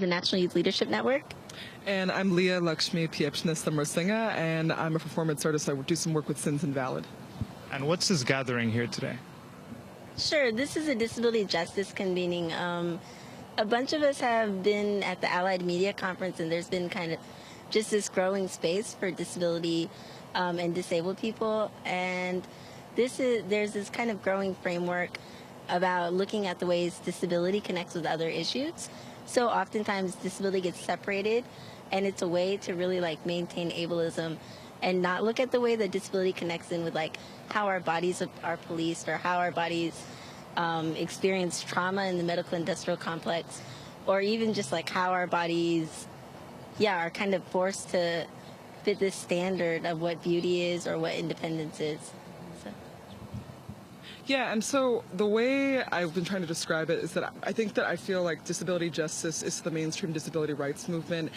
the National Youth Leadership Network. And I'm Leah Lakshmi Piepshna-Samarsinga, and I'm a performance artist. I do some work with Sins Invalid. And what's this gathering here today? Sure, this is a disability justice convening. A bunch of us have been at the Allied Media Conference, and there's been kind of just this growing space for disability and disabled people. And there's this kind of growing framework about looking at the ways disability connects with other issues. So oftentimes disability gets separated, and it's a way to really maintain ableism and not look at the way that disability connects in with how our bodies are policed, or how our bodies experience trauma in the medical industrial complex, or even just how our bodies are kind of forced to fit this standard of what beauty is or what independence is. Yeah, and so the way I've been trying to describe it is that I feel like disability justice is the mainstream disability rights movement.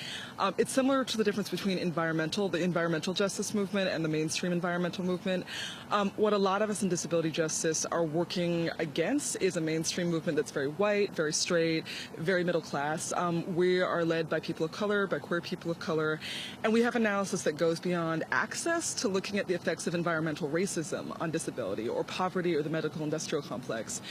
It's similar to the difference between the environmental justice movement and the mainstream environmental movement. What a lot of us in disability justice are working against is a mainstream movement that's very white, very straight, very middle class. We are led by people of color, by queer people of color, and we have analysis that goes beyond access to looking at the effects of environmental racism on disability, or poverty, or the medical industrial complex.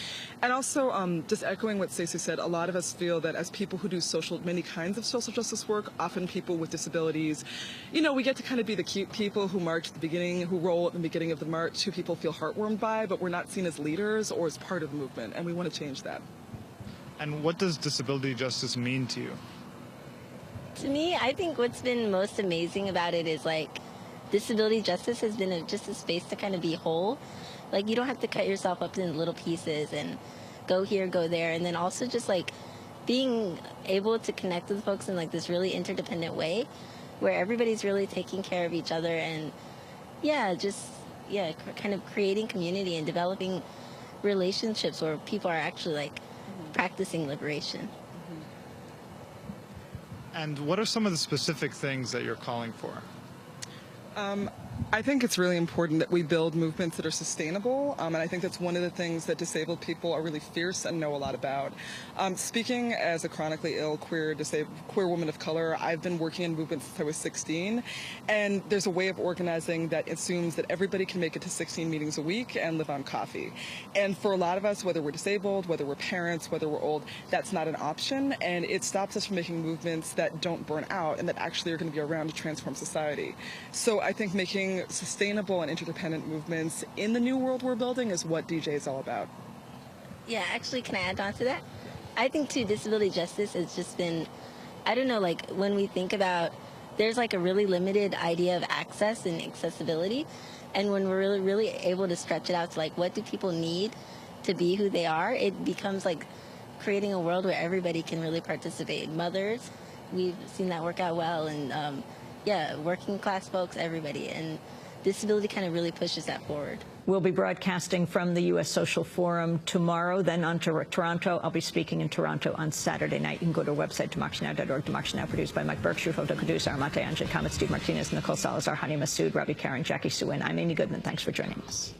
And also, just echoing what Stacey said, a lot of us feel that as people who do many kinds of social justice work, often people with disabilities, we get to kind of be the cute people who march at the beginning, who roll at the beginning of the march, who people feel heartwarmed by, but we're not seen as leaders or as part of the movement, and we want to change that. And what does disability justice mean to you? To me, I think what's been most amazing about it is disability justice has been just a space to kind of be whole. You don't have to cut yourself up into little pieces and go here, go there. And then also just being able to connect with folks in this really interdependent way where everybody's really taking care of each other, and kind of creating community and developing relationships where people are actually practicing liberation. And what are some of the specific things that you're calling for? I think it's really important that we build movements that are sustainable, and I think that's one of the things that disabled people are really fierce and know a lot about. Speaking as a chronically ill, queer woman of color, I've been working in movements since I was 16, and there's a way of organizing that assumes that everybody can make it to 16 meetings a week and live on coffee. And for a lot of us, whether we're disabled, whether we're parents, whether we're old, that's not an option, and it stops us from making movements that don't burn out and that actually are going to be around to transform society. So I think making sustainable and interdependent movements in the new world we're building is what DJ is all about. Yeah, actually, can I add on to that? I think, too, disability justice has just been, I don't know, when we think about, there's a really limited idea of access and accessibility, and when we're really, really able to stretch it out to, what do people need to be who they are, it becomes, creating a world where everybody can really participate. Mothers, we've seen that work out well, and working class folks, everybody, and disability kind of really pushes that forward. We'll be broadcasting from the U.S. Social Forum tomorrow, then on to Toronto. I'll be speaking in Toronto on Saturday night. You can go to our website, democracynow.org. Democracy Now! Produced by Mike Berkshire, Photo Caduce, Armante Anjay, Kamat, Steve Martinez, Nicole Salazar, Hani Masood, Robbie Karen, Jackie Suin. I'm Amy Goodman. Thanks for joining us.